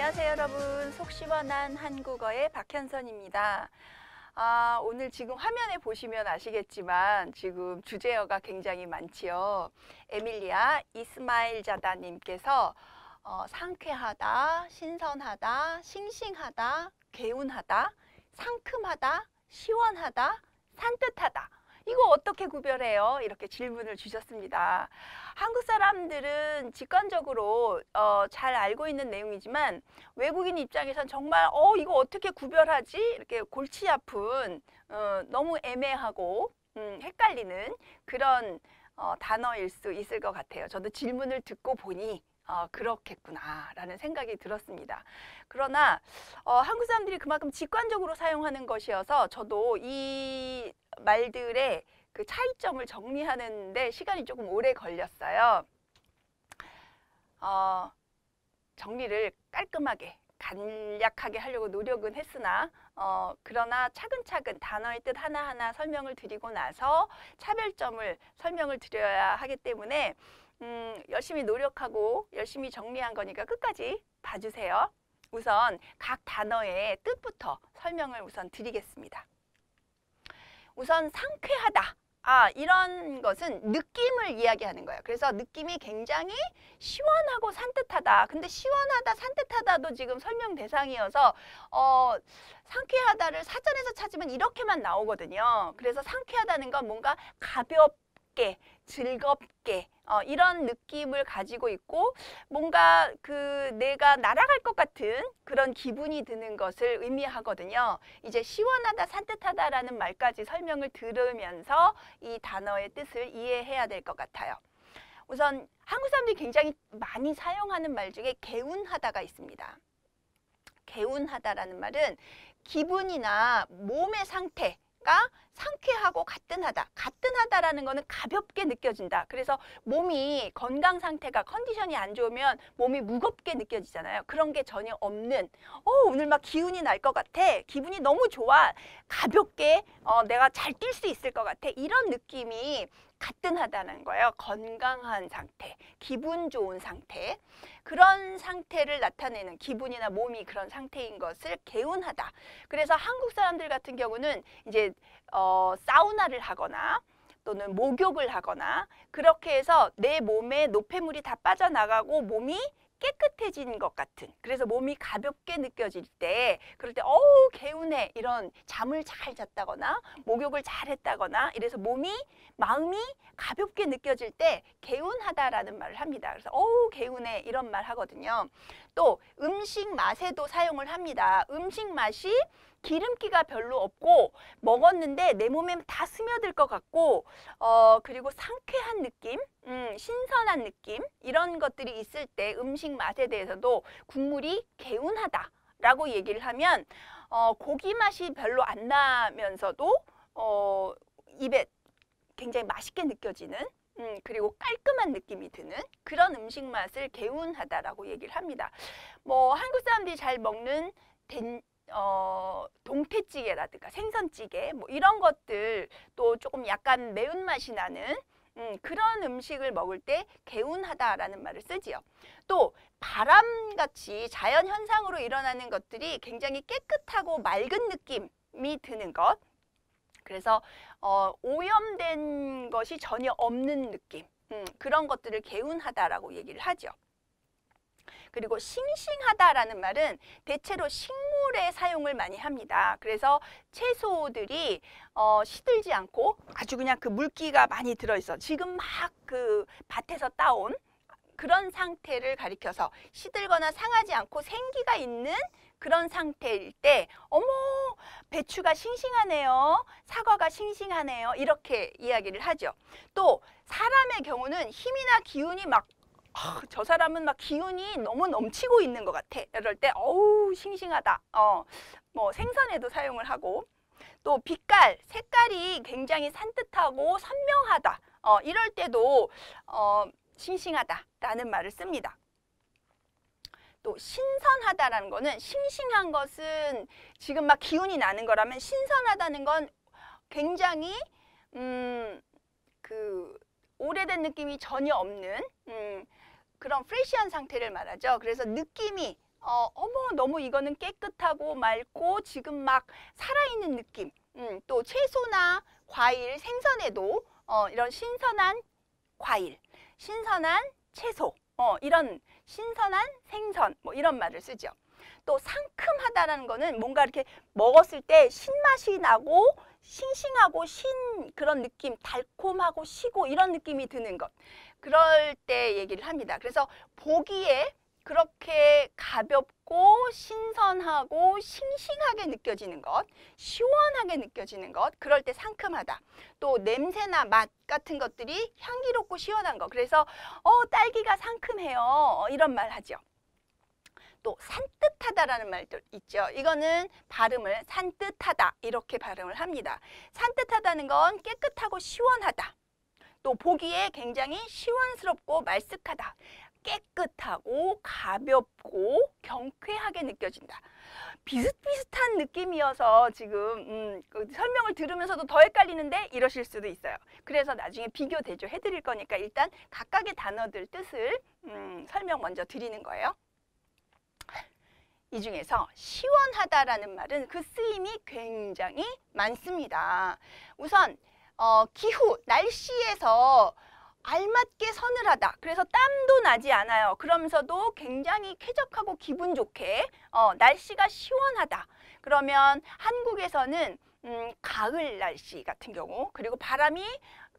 안녕하세요 여러분. 속 시원한 한국어의 박현선입니다. 오늘 지금 화면에 보시면 아시겠지만 지금 주제어가 굉장히 많지요. 에밀리아 이스마일 자다님께서 상쾌하다, 신선하다, 싱싱하다, 개운하다, 상큼하다, 시원하다, 산뜻하다. 이거 어떻게 구별해요? 이렇게 질문을 주셨습니다. 한국 사람들은 직관적으로 잘 알고 있는 내용이지만 외국인 입장에선 정말 이거 어떻게 구별하지? 이렇게 골치 아픈 너무 애매하고 헷갈리는 그런 단어일 수 있을 것 같아요. 저도 질문을 듣고 보니 그렇겠구나 라는 생각이 들었습니다. 그러나 한국 사람들이 그만큼 직관적으로 사용하는 것이어서 저도 이 말들의 그 차이점을 정리하는 데 시간이 조금 오래 걸렸어요. 정리를 깔끔하게 간략하게 하려고 노력은 했으나 그러나 차근차근 단어의 뜻 하나하나 설명을 드리고 나서 차별점을 설명을 드려야 하기 때문에 열심히 노력하고 열심히 정리한 거니까 끝까지 봐주세요. 우선 각 단어의 뜻부터 설명을 우선 드리겠습니다. 우선 상쾌하다. 이런 것은 느낌을 이야기하는 거예요. 그래서 느낌이 굉장히 시원하고 산뜻하다. 근데 시원하다, 산뜻하다도 지금 설명 대상이어서 상쾌하다를 사전에서 찾으면 이렇게만 나오거든요. 그래서 상쾌하다는 건 뭔가 가볍게, 즐겁게 이런 느낌을 가지고 있고 뭔가 내가 날아갈 것 같은 그런 기분이 드는 것을 의미하거든요. 이제 시원하다, 산뜻하다라는 말까지 설명을 들으면서 이 단어의 뜻을 이해해야 될 것 같아요. 우선 한국 사람들이 굉장히 많이 사용하는 말 중에 개운하다가 있습니다. 개운하다라는 말은 기분이나 몸의 상태 상쾌하고 가뿐하다. 가뿐하다라는 거는 가볍게 느껴진다. 그래서 몸이 건강 상태가 컨디션이 안 좋으면 몸이 무겁게 느껴지잖아요. 그런 게 전혀 없는 오늘 막 기운이 날 것 같아. 기분이 너무 좋아. 가볍게 내가 잘 뛸 수 있을 것 같아. 이런 느낌이 가뿐하다는 거예요. 건강한 상태, 기분 좋은 상태. 그런 상태를 나타내는 기분이나 몸이 그런 상태인 것을 개운하다. 그래서 한국 사람들 같은 경우는 이제 사우나를 하거나 또는 목욕을 하거나 그렇게 해서 내 몸에 노폐물이 다 빠져나가고 몸이 깨끗해진 것 같은, 그래서 몸이 가볍게 느껴질 때, 그럴 때 개운해, 이런 잠을 잘 잤다거나 목욕을 잘 했다거나 이래서 마음이 가볍게 느껴질 때 개운하다라는 말을 합니다. 그래서 개운해, 이런 말 하거든요. 또 음식 맛에도 사용을 합니다. 음식 맛이 기름기가 별로 없고 먹었는데 내 몸에 다 스며들 것 같고 그리고 상쾌한 느낌, 신선한 느낌, 이런 것들이 있을 때 음식 맛에 대해서도 국물이 개운하다 라고 얘기를 하면 고기 맛이 별로 안 나면서도 입에 굉장히 맛있게 느껴지는 그리고 깔끔한 느낌이 드는 그런 음식 맛을 개운하다라고 얘기를 합니다. 한국 사람들이 잘 먹는 동태찌개라든가 생선찌개 이런 것들, 또 조금 약간 매운맛이 나는 그런 음식을 먹을 때 개운하다라는 말을 쓰지요. 또 바람같이 자연현상으로 일어나는 것들이 굉장히 깨끗하고 맑은 느낌이 드는 것, 그래서 오염된 것이 전혀 없는 느낌, 그런 것들을 개운하다라고 얘기를 하죠. 그리고 싱싱하다라는 말은 대체로 식물에 사용을 많이 합니다. 그래서 채소들이 시들지 않고 아주 그냥 그 물기가 많이 들어있어. 지금 막 그 밭에서 따온 그런 상태를 가리켜서 시들거나 상하지 않고 생기가 있는 그런 상태일 때 배추가 싱싱하네요. 사과가 싱싱하네요. 이렇게 이야기를 하죠. 또 사람의 경우는 힘이나 기운이 저 사람은 막 기운이 너무 넘치고 있는 것 같아. 이럴 때 싱싱하다. 생선에도 사용을 하고, 또 빛깔, 색깔이 굉장히 산뜻하고 선명하다. 이럴 때도 싱싱하다라는 말을 씁니다. 또 신선하다라는 거는, 싱싱한 것은 지금 막 기운이 나는 거라면 신선하다는 건 굉장히 오래된 느낌이 전혀 없는 그런 프레시한 상태를 말하죠. 그래서 느낌이 어머 너무 이거는 깨끗하고 맑고 지금 막 살아있는 느낌. 또 채소나 과일, 생선에도 이런 신선한 과일, 신선한 채소, 이런 신선한 생선 뭐 이런 말을 쓰죠. 또 상큼하다라는 거는 뭔가 이렇게 먹었을 때 신맛이 나고 싱싱하고 그런 느낌, 달콤하고 시고 이런 느낌이 드는 것. 그럴 때 얘기를 합니다. 그래서 보기에 그렇게 가볍고 신선하고 싱싱하게 느껴지는 것, 시원하게 느껴지는 것, 그럴 때 상큼하다. 또 냄새나 맛 같은 것들이 향기롭고 시원한 것. 그래서 딸기가 상큼해요. 이런 말 하죠. 또 산뜻하다라는 말도 있죠. 이거는 발음을 산뜻하다 이렇게 발음을 합니다. 산뜻하다는 건 깨끗하고 시원하다. 또 보기에 굉장히 시원스럽고 말쓱하다. 깨끗하고 가볍고 경쾌하게 느껴진다. 비슷비슷한 느낌이어서 지금 그 설명을 들으면서도 더 헷갈리는데 이러실 수도 있어요. 그래서 나중에 비교 대조 해드릴 거니까 일단 각각의 단어들 뜻을 설명 먼저 드리는 거예요. 이 중에서 시원하다라는 말은 그 쓰임이 굉장히 많습니다. 우선 기후, 날씨에서 알맞게 서늘하다. 그래서 땀도 나지 않아요. 그러면서도 굉장히 쾌적하고 기분 좋게 날씨가 시원하다. 그러면 한국에서는 가을 날씨 같은 경우, 그리고 바람이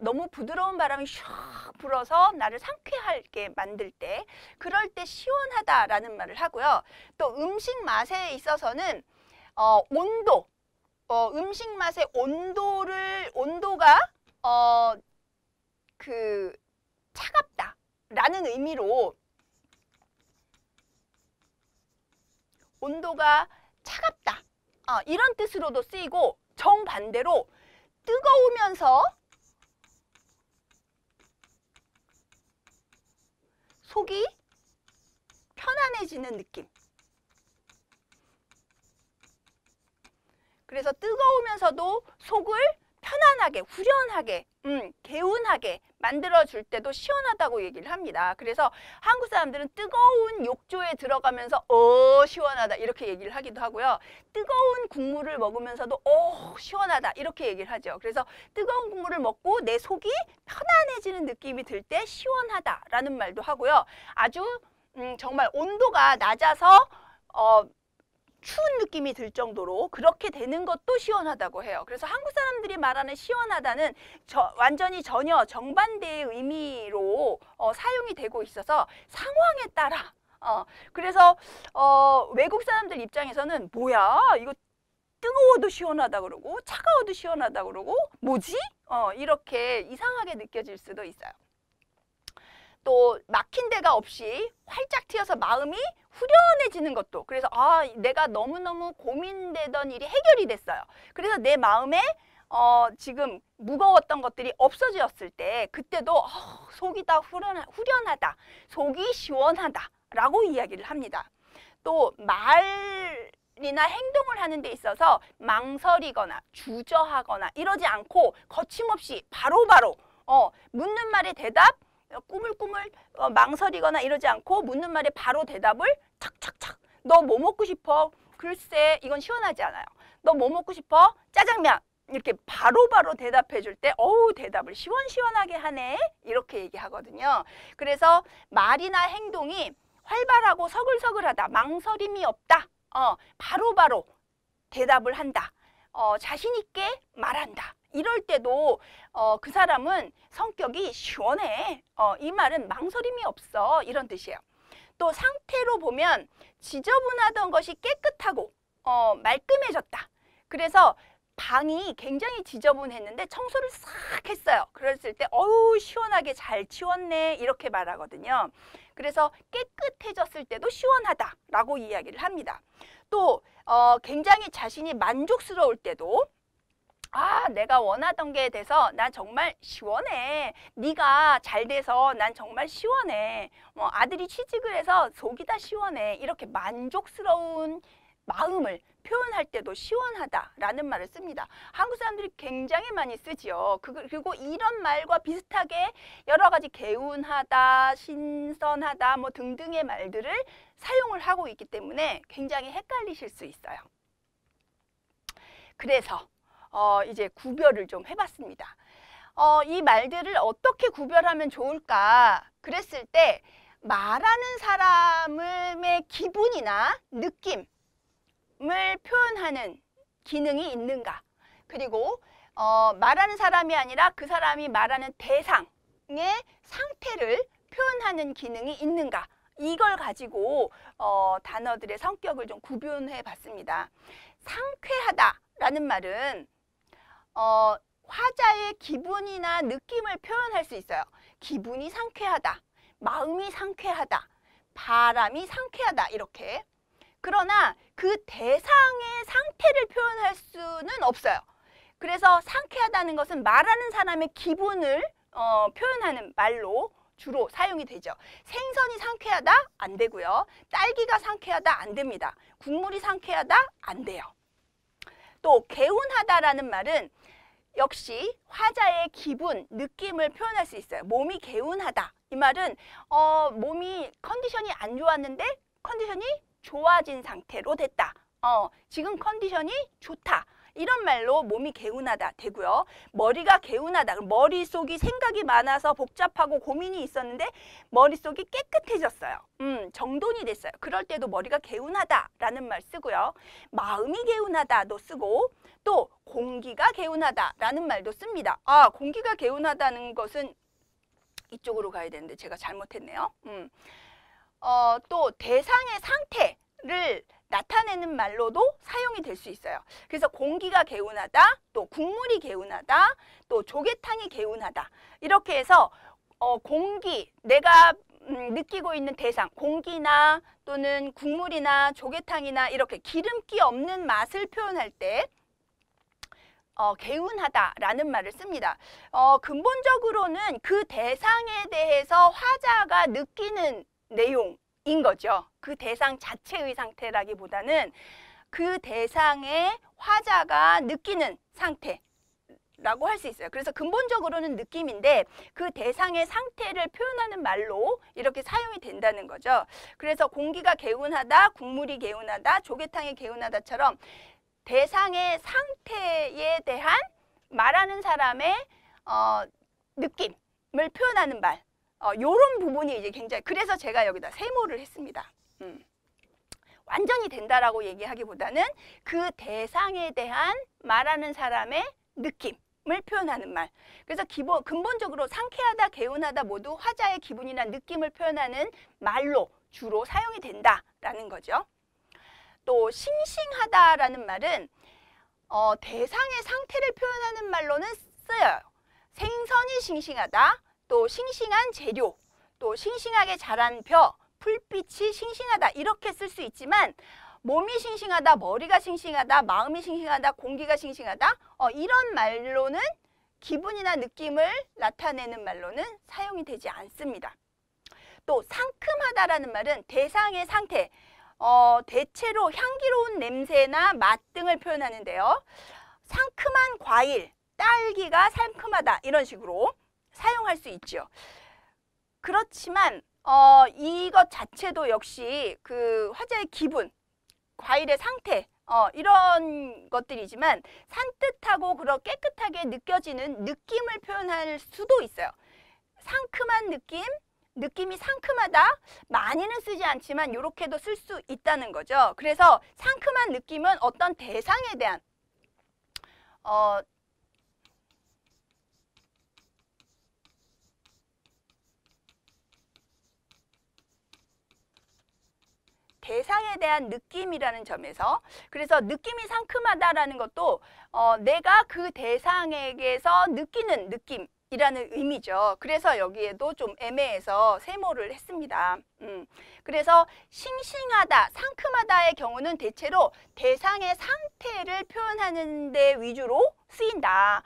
너무 부드러운 바람이 샥 불어서 나를 상쾌하게 만들 때, 그럴 때 시원하다라는 말을 하고요. 또 음식 맛에 있어서는 온도, 음식 맛의 온도가 차갑다라는 의미로 온도가 차갑다 이런 뜻으로도 쓰이고, 정반대로 뜨거우면서 속이 편안해지는 느낌. 그래서 뜨거우면서도 속을 편안하게, 후련하게, 개운하게 만들어줄 때도 시원하다고 얘기를 합니다. 그래서 한국 사람들은 뜨거운 욕조에 들어가면서 시원하다 이렇게 얘기를 하기도 하고요. 뜨거운 국물을 먹으면서도 시원하다 이렇게 얘기를 하죠. 그래서 뜨거운 국물을 먹고 내 속이 편안해지는 느낌이 들 때 시원하다라는 말도 하고요. 아주 정말 온도가 낮아서 추운 느낌이 들 정도로 그렇게 되는 것도 시원하다고 해요. 그래서 한국 사람들이 말하는 시원하다는 완전히 전혀 정반대의 의미로 사용이 되고 있어서 상황에 따라 그래서 외국 사람들 입장에서는 뭐야 이거 뜨거워도 시원하다 그러고 차가워도 시원하다 그러고 뭐지? 이렇게 이상하게 느껴질 수도 있어요. 또 막힌 데가 없이 활짝 트여서 마음이 후련해지는 것도, 그래서 내가 너무너무 고민되던 일이 해결이 됐어요. 그래서 내 마음에 지금 무거웠던 것들이 없어졌을 때 그때도 속이 다 후련하다, 속이 시원하다 라고 이야기를 합니다. 또 말이나 행동을 하는 데 있어서 망설이거나 주저하거나 이러지 않고 거침없이 바로바로 묻는 말에 대답, 꾸물꾸물 망설이거나 이러지 않고 묻는 말에 바로 대답을 착착착. 너 뭐 먹고 싶어? 글쎄 이건 시원하지 않아요. 너 뭐 먹고 싶어? 짜장면. 이렇게 바로바로 대답해 줄 때 대답을 시원시원하게 하네 이렇게 얘기하거든요. 그래서 말이나 행동이 활발하고 서글서글하다, 망설임이 없다, 바로바로 대답을 한다, 자신 있게 말한다. 이럴 때도 그 사람은 성격이 시원해. 이 말은 망설임이 없어 이런 뜻이에요. 또 상태로 보면 지저분하던 것이 깨끗하고 말끔해졌다. 그래서 방이 굉장히 지저분했는데 청소를 싹 했어요. 그랬을 때 시원하게 잘 치웠네 이렇게 말하거든요. 그래서 깨끗해졌을 때도 시원하다라고 이야기를 합니다. 또 굉장히 자신이 만족스러울 때도 내가 원하던 게 돼서 난 정말 시원해. 네가 잘 돼서 난 정말 시원해. 아들이 취직을 해서 속이 다 시원해. 이렇게 만족스러운 마음을 표현할 때도 시원하다라는 말을 씁니다. 한국 사람들이 굉장히 많이 쓰지요. 그리고 이런 말과 비슷하게 여러 가지 개운하다, 신선하다 뭐 등등의 말들을 사용을 하고 있기 때문에 굉장히 헷갈리실 수 있어요. 그래서 이제 구별을 좀 해봤습니다. 이 말들을 어떻게 구별하면 좋을까? 그랬을 때 말하는 사람의 기분이나 느낌을 표현하는 기능이 있는가? 그리고 말하는 사람이 아니라 그 사람이 말하는 대상의 상태를 표현하는 기능이 있는가? 이걸 가지고 단어들의 성격을 좀 구분해 봤습니다. 상쾌하다라는 말은 화자의 기분이나 느낌을 표현할 수 있어요. 기분이 상쾌하다, 마음이 상쾌하다, 바람이 상쾌하다 이렇게. 그러나 그 대상의 상태를 표현할 수는 없어요. 그래서 상쾌하다는 것은 말하는 사람의 기분을 표현하는 말로 주로 사용이 되죠. 생선이 상쾌하다? 안 되고요. 딸기가 상쾌하다? 안 됩니다. 국물이 상쾌하다? 안 돼요. 또 개운하다라는 말은 역시 화자의 기분, 느낌을 표현할 수 있어요. 몸이 개운하다. 이 말은 몸이 컨디션이 안 좋았는데 컨디션이 좋아진 상태로 됐다. 지금 컨디션이 좋다. 이런 말로 몸이 개운하다 되고요. 머리가 개운하다. 머릿속이 생각이 많아서 복잡하고 고민이 있었는데 머릿속이 깨끗해졌어요. 정돈이 됐어요. 그럴 때도 머리가 개운하다라는 말 쓰고요. 마음이 개운하다도 쓰고 또 공기가 개운하다라는 말도 씁니다. 공기가 개운하다는 것은 이쪽으로 가야 되는데 제가 잘못했네요. 또 대상의 상태를 나타내는 말로도 사용이 될 수 있어요. 그래서 공기가 개운하다, 또 국물이 개운하다, 또 조개탕이 개운하다. 이렇게 해서 공기, 내가 느끼고 있는 대상, 공기나 또는 국물이나 조개탕이나 이렇게 기름기 없는 맛을 표현할 때 개운하다라는 말을 씁니다. 근본적으로는 그 대상에 대해서 화자가 느끼는 내용인 거죠. 그 대상 자체의 상태라기보다는 그 대상의 화자가 느끼는 상태라고 할 수 있어요. 그래서 근본적으로는 느낌인데 그 대상의 상태를 표현하는 말로 이렇게 사용이 된다는 거죠. 그래서 공기가 개운하다, 국물이 개운하다, 조개탕이 개운하다처럼 대상의 상태에 대한 말하는 사람의 느낌을 표현하는 말, 요런 부분이 이제 굉장히, 그래서 제가 여기다 세모를 했습니다. 완전히 된다라고 얘기하기보다는 그 대상에 대한 말하는 사람의 느낌을 표현하는 말. 그래서 근본적으로 상쾌하다, 개운하다 모두 화자의 기분이나 느낌을 표현하는 말로 주로 사용이 된다라는 거죠. 또 싱싱하다라는 말은 대상의 상태를 표현하는 말로는 쓰여요. 생선이 싱싱하다, 또 싱싱한 재료, 또 싱싱하게 자란 벼, 풀빛이 싱싱하다 이렇게 쓸 수 있지만 몸이 싱싱하다, 머리가 싱싱하다, 마음이 싱싱하다, 공기가 싱싱하다 이런 말로는 기분이나 느낌을 나타내는 말로는 사용이 되지 않습니다. 또 상큼하다라는 말은 대상의 상태, 대체로 향기로운 냄새나 맛 등을 표현하는데요. 상큼한 과일, 딸기가 상큼하다 이런 식으로 사용할 수 있죠. 그렇지만 이것 자체도 역시 그 화자의 기분, 과일의 상태 이런 것들이지만 산뜻하고 그런 깨끗하게 느껴지는 느낌을 표현할 수도 있어요. 상큼한 느낌, 느낌이 상큼하다, 많이는 쓰지 않지만 이렇게도 쓸 수 있다는 거죠. 그래서 상큼한 느낌은 어떤 대상에 대한 대상에 대한 느낌이라는 점에서, 그래서 느낌이 상큼하다라는 것도 내가 그 대상에게서 느끼는 느낌이라는 의미죠. 그래서 여기에도 좀 애매해서 세모를 했습니다. 그래서 싱싱하다, 상큼하다의 경우는 대체로 대상의 상태를 표현하는 데 위주로 쓰인다.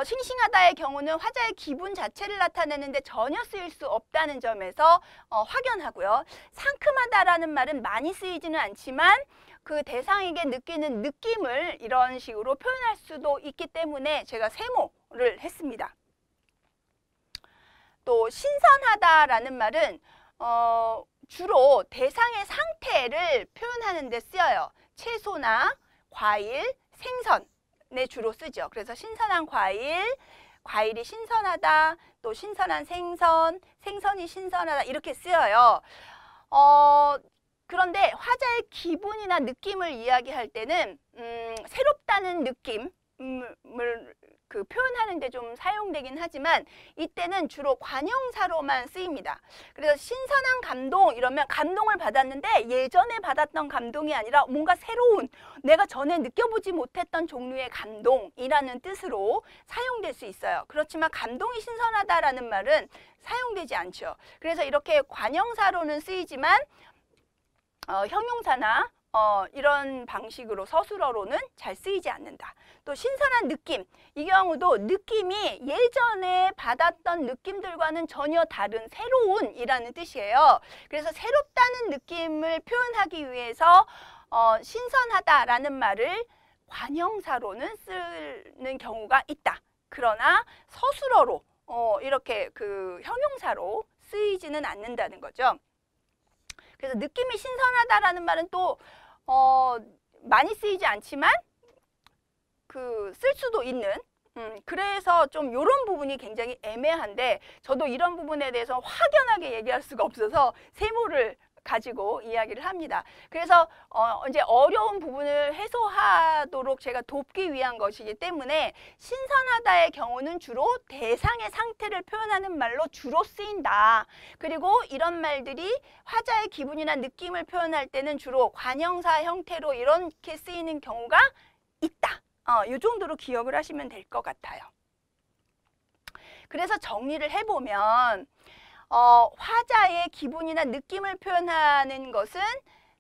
싱싱하다의 경우는 화자의 기분 자체를 나타내는 데 전혀 쓰일 수 없다는 점에서 확연하고요. 상큼하다라는 말은 많이 쓰이지는 않지만 그 대상에게 느끼는 느낌을 이런 식으로 표현할 수도 있기 때문에 제가 세모를 했습니다. 또 신선하다라는 말은 주로 대상의 상태를 표현하는 데 쓰여요. 채소나 과일, 생선에 주로 쓰죠. 그래서 신선한 과일, 과일이 신선하다, 또 신선한 생선, 생선이 신선하다 이렇게 쓰여요. 그런데 화자의 기분이나 느낌을 이야기할 때는 새롭다는 느낌을 표현하는 데 좀 사용되긴 하지만 이때는 주로 관형사로만 쓰입니다. 그래서 신선한 감동 이러면 감동을 받았는데 예전에 받았던 감동이 아니라 뭔가 새로운 내가 전에 느껴보지 못했던 종류의 감동이라는 뜻으로 사용될 수 있어요. 그렇지만 감동이 신선하다라는 말은 사용되지 않죠. 그래서 이렇게 관형사로는 쓰이지만 형용사나 이런 방식으로 서술어로는 잘 쓰이지 않는다. 또 신선한 느낌, 이 경우도 느낌이 예전에 받았던 느낌들과는 전혀 다른 새로운이라는 뜻이에요. 그래서 새롭다는 느낌을 표현하기 위해서 신선하다라는 말을 관형사로는 쓰는 경우가 있다. 그러나 서술어로 이렇게 그 형용사로 쓰이지는 않는다는 거죠. 그래서 느낌이 신선하다라는 말은 또 많이 쓰이지 않지만 쓸 수도 있는 그래서 좀 이런 부분이 굉장히 애매한데 저도 이런 부분에 대해서 확연하게 얘기할 수가 없어서 세모를 가지고 이야기를 합니다. 그래서 이제 어려운 부분을 해소하도록 제가 돕기 위한 것이기 때문에 신선하다의 경우는 주로 대상의 상태를 표현하는 말로 주로 쓰인다. 그리고 이런 말들이 화자의 기분이나 느낌을 표현할 때는 주로 관형사 형태로 이렇게 쓰이는 경우가 있다. 이 정도로 기억을 하시면 될 것 같아요. 그래서 정리를 해보면 화자의 기분이나 느낌을 표현하는 것은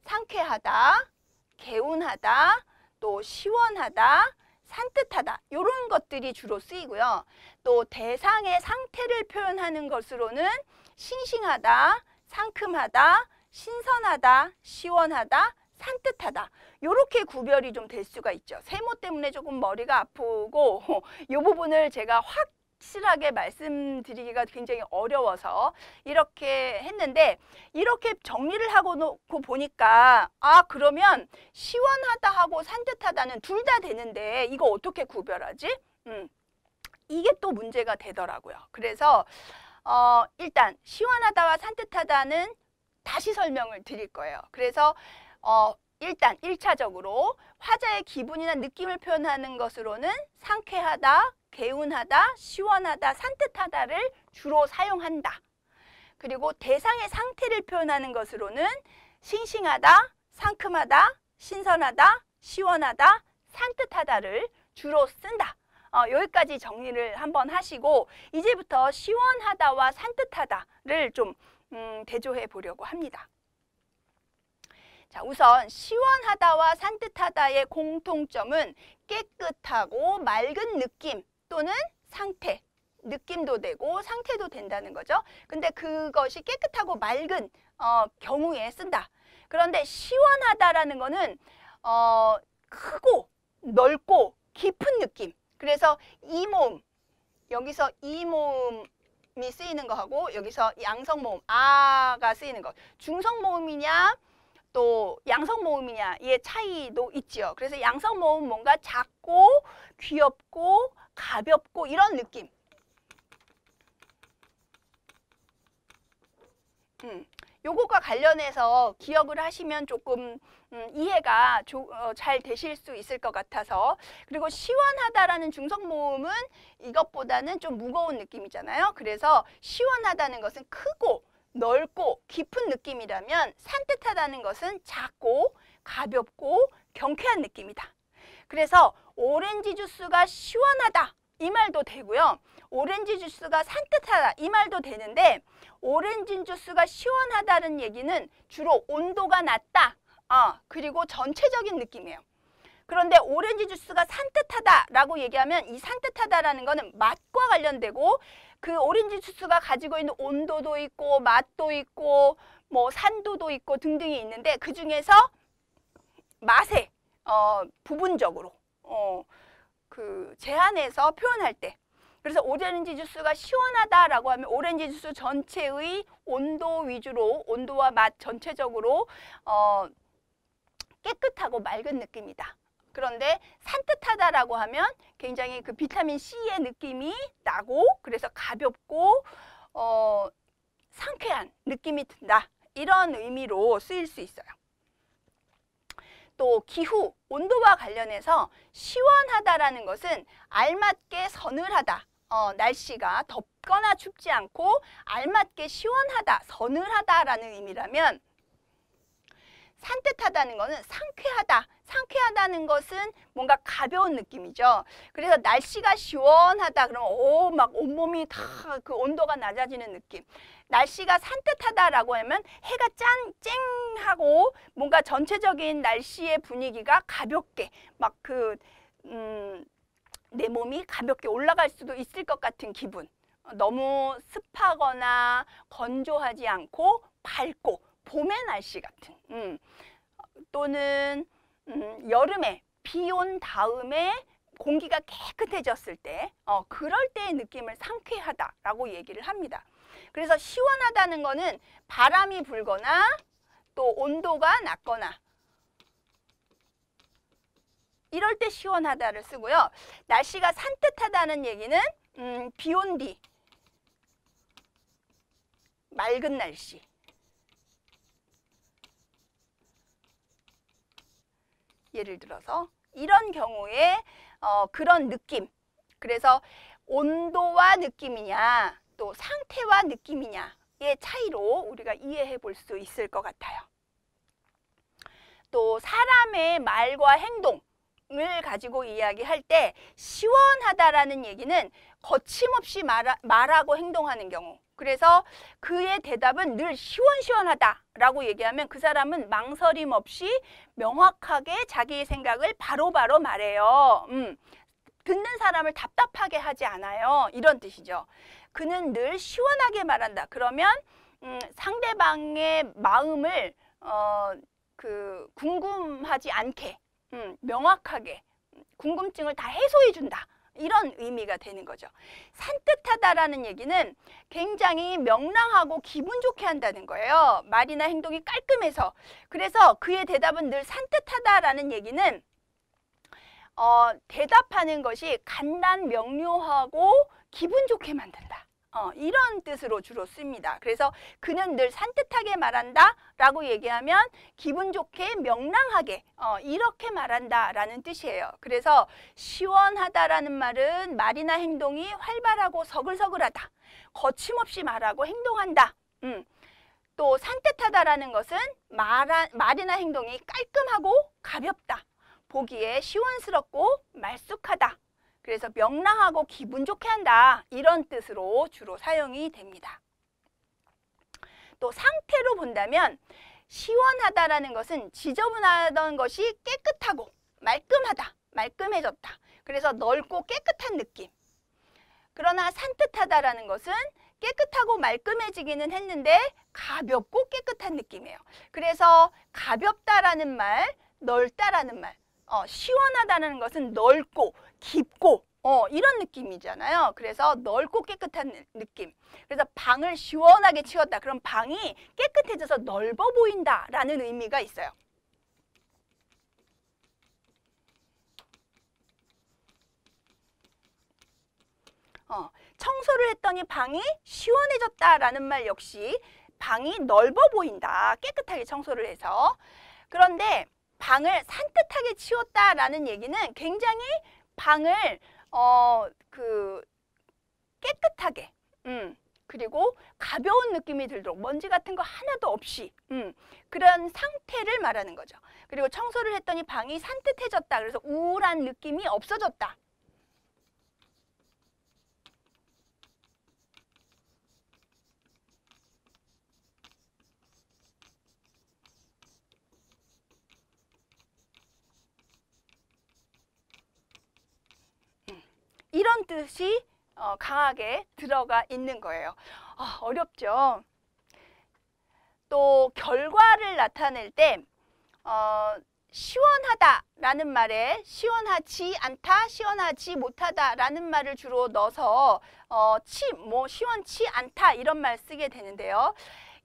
상쾌하다, 개운하다, 또 시원하다, 산뜻하다 이런 것들이 주로 쓰이고요. 또 대상의 상태를 표현하는 것으로는 싱싱하다, 상큼하다, 신선하다, 시원하다, 산뜻하다 이렇게 구별이 좀 될 수가 있죠. 세모 때문에 조금 머리가 아프고 이 부분을 제가 확실하게 말씀드리기가 굉장히 어려워서 이렇게 했는데 이렇게 정리를 하고 놓고 보니까 그러면 시원하다 하고 산뜻하다는 둘 다 되는데 이거 어떻게 구별하지? 이게 또 문제가 되더라고요. 그래서 일단 시원하다와 산뜻하다는 다시 설명을 드릴 거예요. 그래서 일단 1차적으로 화자의 기분이나 느낌을 표현하는 것으로는 상쾌하다, 개운하다, 시원하다, 산뜻하다를 주로 사용한다. 그리고 대상의 상태를 표현하는 것으로는 싱싱하다, 상큼하다, 신선하다, 시원하다, 산뜻하다를 주로 쓴다. 여기까지 정리를 한번 하시고 이제부터 시원하다와 산뜻하다를 좀 대조해 보려고 합니다. 자, 우선 시원하다와 산뜻하다의 공통점은 깨끗하고 맑은 느낌 또는 상태, 느낌도 되고 상태도 된다는 거죠. 근데 그것이 깨끗하고 맑은 경우에 쓴다. 그런데 시원하다라는 거는 크고 넓고 깊은 느낌. 그래서 이 모음, 여기서 이 모음이 쓰이는 거하고 여기서 양성모음, 아가 쓰이는 거. 중성모음이냐 또 양성모음이냐의 차이도 있죠. 그래서 양성모음 뭔가 작고 귀엽고 가볍고 이런 느낌. 요것과 관련해서 기억을 하시면 조금 이해가 잘 되실 수 있을 것 같아서. 그리고 시원하다라는 중성모음은 이것보다는 좀 무거운 느낌이잖아요. 그래서 시원하다는 것은 크고 넓고 깊은 느낌이라면 산뜻하다는 것은 작고 가볍고 경쾌한 느낌이다. 그래서 오렌지 주스가 시원하다 이 말도 되고요. 오렌지 주스가 산뜻하다 이 말도 되는데 오렌지 주스가 시원하다는 얘기는 주로 온도가 낮다. 그리고 전체적인 느낌이에요. 그런데 오렌지 주스가 산뜻하다라고 얘기하면 이 산뜻하다라는 거는 맛과 관련되고 그 오렌지 주스가 가지고 있는 온도도 있고 맛도 있고 뭐 산도도 있고 등등이 있는데 그 중에서 맛에 부분적으로 그 제한해서 표현할 때, 그래서 오렌지 주스가 시원하다라고 하면 오렌지 주스 전체의 온도 위주로, 온도와 맛 전체적으로 깨끗하고 맑은 느낌이다. 그런데 산뜻하다라고 하면 굉장히 그 비타민 C의 느낌이 나고, 그래서 가볍고 상쾌한 느낌이 든다. 이런 의미로 쓰일 수 있어요. 또 기후, 온도와 관련해서 시원하다라는 것은 알맞게 서늘하다. 날씨가 덥거나 춥지 않고 알맞게 시원하다, 서늘하다라는 의미라면, 산뜻하다는 것은 상쾌하다. 상쾌하다는 것은 뭔가 가벼운 느낌이죠. 그래서 날씨가 시원하다 그러면 막 온몸이 다 그 온도가 낮아지는 느낌. 날씨가 산뜻하다라고 하면 해가 쨍하고 뭔가 전체적인 날씨의 분위기가 가볍게 막 내 몸이 가볍게 올라갈 수도 있을 것 같은 기분. 너무 습하거나 건조하지 않고 밝고 봄의 날씨 같은, 또는 여름에 비 온 다음에 공기가 깨끗해졌을 때 그럴 때의 느낌을 상쾌하다라고 얘기를 합니다. 그래서 시원하다는 거는 바람이 불거나 또 온도가 낮거나 이럴 때 시원하다를 쓰고요. 날씨가 산뜻하다는 얘기는 비 온 뒤 맑은 날씨, 예를 들어서 이런 경우에 그런 느낌, 그래서 온도와 느낌이냐 또 상태와 느낌이냐의 차이로 우리가 이해해 볼 수 있을 것 같아요. 또 사람의 말과 행동을 가지고 이야기할 때 시원하다라는 얘기는 거침없이 말하고 행동하는 경우, 그래서 그의 대답은 늘 시원시원하다라고 얘기하면 그 사람은 망설임 없이 명확하게 자기의 생각을 바로바로 말해요. 듣는 사람을 답답하게 하지 않아요. 이런 뜻이죠. 그는 늘 시원하게 말한다. 그러면 상대방의 마음을 궁금하지 않게 명확하게 궁금증을 다 해소해 준다. 이런 의미가 되는 거죠. 산뜻하다라는 얘기는 굉장히 명랑하고 기분 좋게 한다는 거예요. 말이나 행동이 깔끔해서. 그래서 그의 대답은 늘 산뜻하다라는 얘기는 대답하는 것이 간단 명료하고 기분 좋게 만든다. 이런 뜻으로 주로 씁니다. 그래서 그는 늘 산뜻하게 말한다 라고 얘기하면 기분 좋게 명랑하게 이렇게 말한다 라는 뜻이에요. 그래서 시원하다라는 말은 말이나 행동이 활발하고 서글서글하다, 거침없이 말하고 행동한다. 또 산뜻하다라는 것은 말이나 행동이 깔끔하고 가볍다, 보기에 시원스럽고 말쑥하다, 그래서 명랑하고 기분 좋게 한다, 이런 뜻으로 주로 사용이 됩니다. 또 상태로 본다면 시원하다라는 것은 지저분하던 것이 깨끗하고 말끔하다, 말끔해졌다, 그래서 넓고 깨끗한 느낌. 그러나 산뜻하다라는 것은 깨끗하고 말끔해지기는 했는데 가볍고 깨끗한 느낌이에요. 그래서 가볍다라는 말, 넓다라는 말, 시원하다는 것은 넓고 깊고 이런 느낌이잖아요. 그래서 넓고 깨끗한 느낌. 그래서 방을 시원하게 치웠다. 그럼 방이 깨끗해져서 넓어 보인다라는 의미가 있어요. 청소를 했더니 방이 시원해졌다라는 말 역시 방이 넓어 보인다. 깨끗하게 청소를 해서. 그런데 방을 산뜻하게 치웠다라는 얘기는 굉장히 방을 깨끗하게 그리고 가벼운 느낌이 들도록 먼지 같은 거 하나도 없이 그런 상태를 말하는 거죠. 그리고 청소를 했더니 방이 산뜻해졌다. 그래서 우울한 느낌이 없어졌다. 이런 뜻이 강하게 들어가 있는 거예요. 어렵죠. 또 결과를 나타낼 때 시원하다라는 말에 시원하지 않다, 시원하지 못하다라는 말을 주로 넣어서 시원치 않다 이런 말 쓰게 되는데요.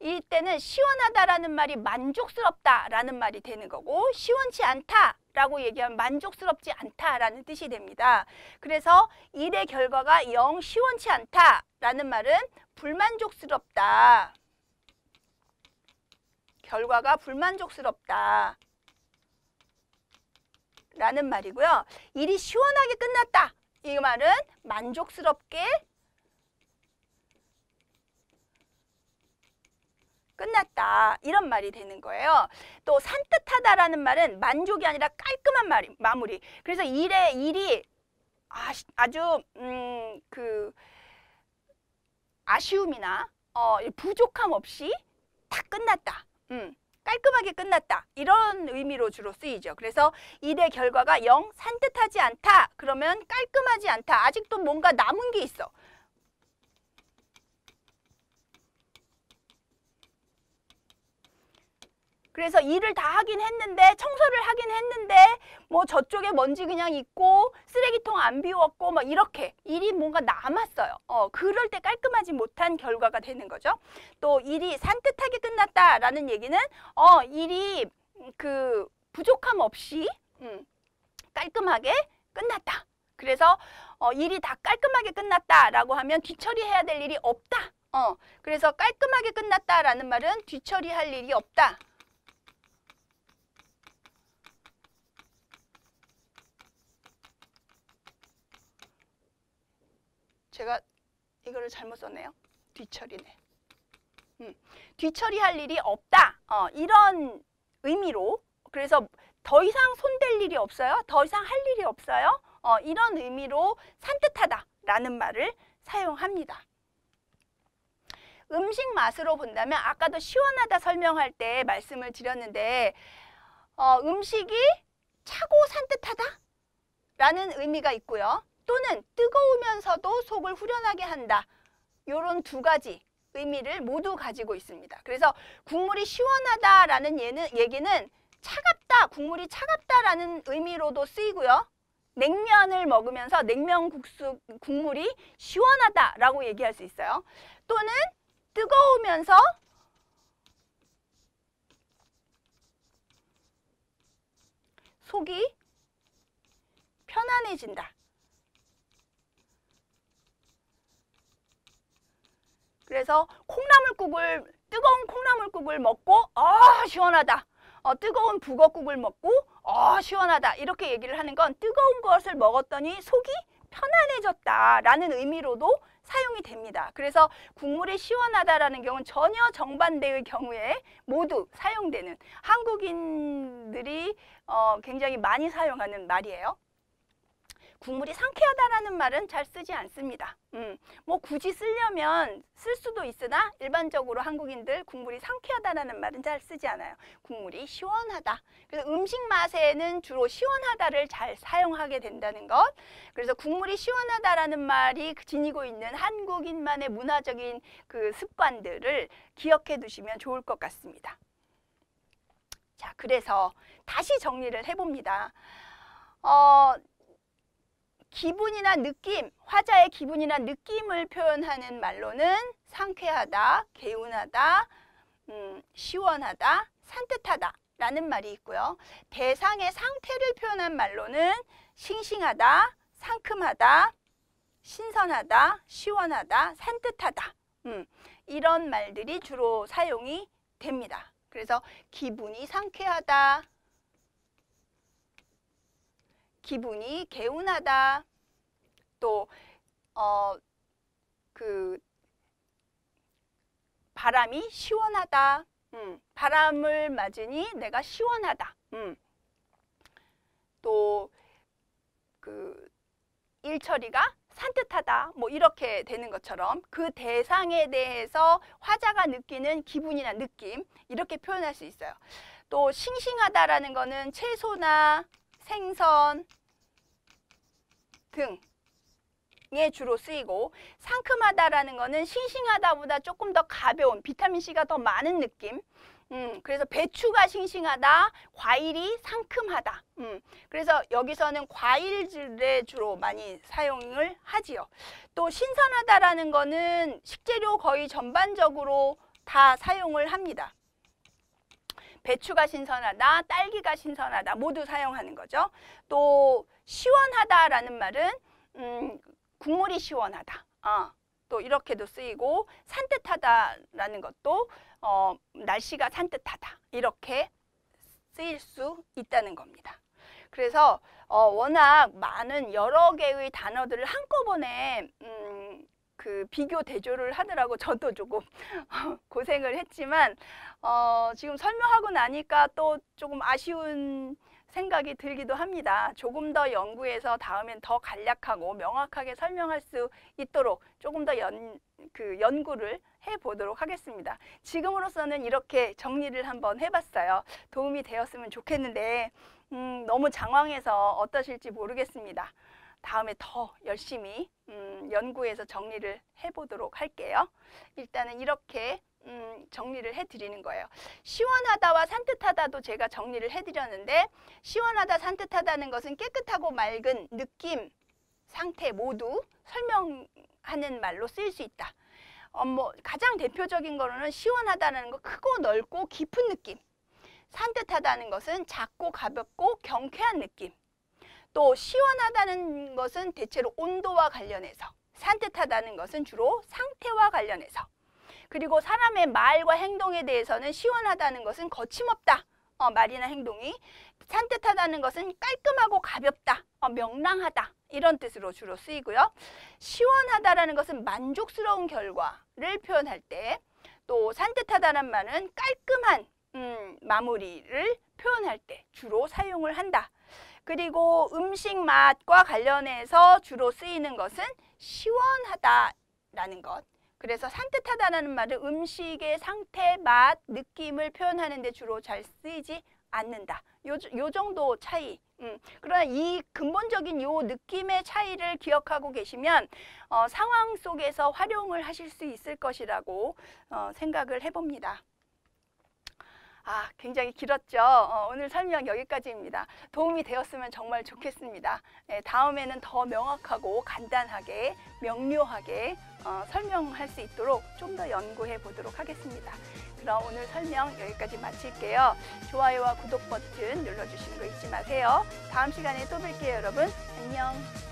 이때는 시원하다라는 말이 만족스럽다라는 말이 되는 거고 시원치 않다라고 얘기하면 만족스럽지 않다라는 뜻이 됩니다. 그래서 일의 결과가 영 시원치 않다라는 말은 불만족스럽다. 결과가 불만족스럽다. 라는 말이고요. 일이 시원하게 끝났다. 이 말은 만족스럽게 끝났다. 이런 말이 되는 거예요. 또 산뜻하다라는 말은 만족이 아니라 깔끔한 마무리. 그래서 일이 아주 아쉬움이나 부족함 없이 다 끝났다. 깔끔하게 끝났다. 이런 의미로 주로 쓰이죠. 그래서 일의 결과가 영 산뜻하지 않다. 그러면 깔끔하지 않다. 아직도 뭔가 남은 게 있어. 그래서 일을 다 하긴 했는데 청소를 하긴 했는데 뭐 저쪽에 먼지 그냥 있고 쓰레기통 안 비웠고 막 이렇게 일이 뭔가 남았어요. 그럴 때 깔끔하지 못한 결과가 되는 거죠. 또 일이 산뜻하게 끝났다라는 얘기는 일이 부족함 없이 깔끔하게 끝났다. 그래서 일이 다 깔끔하게 끝났다라고 하면 뒤처리해야 될 일이 없다. 그래서 깔끔하게 끝났다라는 말은 뒤처리할 일이 없다. 제가 이거를 잘못 썼네요. 뒤처리네. 뒤처리할 일이 없다. 이런 의미로. 그래서 더 이상 손댈 일이 없어요. 더 이상 할 일이 없어요. 이런 의미로 산뜻하다라는 말을 사용합니다. 음식 맛으로 본다면 아까도 시원하다 설명할 때 말씀을 드렸는데 음식이 차고 산뜻하다라는 의미가 있고요. 또는 뜨거우면서도 속을 후련하게 한다. 이런 두 가지 의미를 모두 가지고 있습니다. 그래서 국물이 시원하다라는 얘기는 차갑다, 국물이 차갑다라는 의미로도 쓰이고요. 냉면을 먹으면서 냉면 국물이 시원하다라고 얘기할 수 있어요. 또는 뜨거우면서 속이 편안해진다. 그래서 뜨거운 콩나물국을 먹고 시원하다. 뜨거운 북어국을 먹고 시원하다. 이렇게 얘기를 하는 건 뜨거운 것을 먹었더니 속이 편안해졌다라는 의미로도 사용이 됩니다. 그래서 국물이 시원하다라는 경우는 전혀 정반대의 경우에 모두 사용되는 한국인들이 굉장히 많이 사용하는 말이에요. 국물이 상쾌하다라는 말은 잘 쓰지 않습니다. 뭐 굳이 쓰려면 쓸 수도 있으나 일반적으로 한국인들 국물이 상쾌하다라는 말은 잘 쓰지 않아요. 국물이 시원하다. 그래서 음식 맛에는 주로 시원하다를 잘 사용하게 된다는 것. 그래서 국물이 시원하다라는 말이 지니고 있는 한국인만의 문화적인 그 습관들을 기억해 두시면 좋을 것 같습니다. 자, 그래서 다시 정리를 해봅니다. 기분이나 느낌, 화자의 기분이나 느낌을 표현하는 말로는 상쾌하다, 개운하다, 시원하다, 산뜻하다 라는 말이 있고요. 대상의 상태를 표현한 말로는 싱싱하다, 상큼하다, 신선하다, 시원하다, 산뜻하다 이런 말들이 주로 사용이 됩니다. 그래서 기분이 상쾌하다, 기분이 개운하다, 또 바람이 시원하다, 바람을 맞으니 내가 시원하다, 또 일처리가 산뜻하다, 뭐 이렇게 되는 것처럼 그 대상에 대해서 화자가 느끼는 기분이나 느낌 이렇게 표현할 수 있어요. 또 싱싱하다라는 거는 채소나 생선 등에 주로 쓰이고, 상큼하다라는 거는 싱싱하다보다 조금 더 가벼운 비타민C가 더 많은 느낌, 그래서 배추가 싱싱하다, 과일이 상큼하다. 그래서 여기서는 과일들에 주로 많이 사용을 하지요. 또 신선하다라는 거는 식재료 거의 전반적으로 다 사용을 합니다. 배추가 신선하다, 딸기가 신선하다 모두 사용하는 거죠. 또 시원하다라는 말은 국물이 시원하다. 또 이렇게도 쓰이고 산뜻하다라는 것도 날씨가 산뜻하다 이렇게 쓰일 수 있다는 겁니다. 그래서 워낙 많은 여러 개의 단어들을 한꺼번에 그 비교 대조를 하느라고 저도 조금 고생을 했지만 지금 설명하고 나니까 또 조금 아쉬운 생각이 들기도 합니다. 조금 더 연구해서 다음엔 더 간략하고 명확하게 설명할 수 있도록 조금 더 연구를 해보도록 하겠습니다. 지금으로서는 이렇게 정리를 한번 해봤어요. 도움이 되었으면 좋겠는데 너무 장황해서 어떠실지 모르겠습니다. 다음에 더 열심히 연구해서 정리를 해보도록 할게요. 일단은 이렇게 정리를 해드리는 거예요. 시원하다와 산뜻하다도 제가 정리를 해드렸는데 시원하다, 산뜻하다는 것은 깨끗하고 맑은 느낌, 상태 모두 설명하는 말로 쓰일 수 있다. 가장 대표적인 거로는 시원하다는 거 크고 넓고 깊은 느낌, 산뜻하다는 것은 작고 가볍고 경쾌한 느낌, 또 시원하다는 것은 대체로 온도와 관련해서, 산뜻하다는 것은 주로 상태와 관련해서, 그리고 사람의 말과 행동에 대해서는 시원하다는 것은 거침없다, 말이나 행동이, 산뜻하다는 것은 깔끔하고 가볍다, 명랑하다 이런 뜻으로 주로 쓰이고요. 시원하다라는 것은 만족스러운 결과를 표현할 때, 또 산뜻하다는 말은 깔끔한 마무리를 표현할 때 주로 사용을 한다. 그리고 음식 맛과 관련해서 주로 쓰이는 것은 시원하다라는 것. 그래서 산뜻하다는 말은 음식의 상태, 맛, 느낌을 표현하는 데 주로 잘 쓰이지 않는다. 요 정도 차이. 그러나 이 근본적인 요 느낌의 차이를 기억하고 계시면 상황 속에서 활용을 하실 수 있을 것이라고 생각을 해봅니다. 굉장히 길었죠. 오늘 설명 여기까지입니다. 도움이 되었으면 정말 좋겠습니다. 다음에는 더 명확하고 간단하게, 명료하게 설명할 수 있도록 좀 더 연구해 보도록 하겠습니다. 그럼 오늘 설명 여기까지 마칠게요. 좋아요와 구독 버튼 눌러주시는 거 잊지 마세요. 다음 시간에 또 뵐게요, 여러분. 안녕.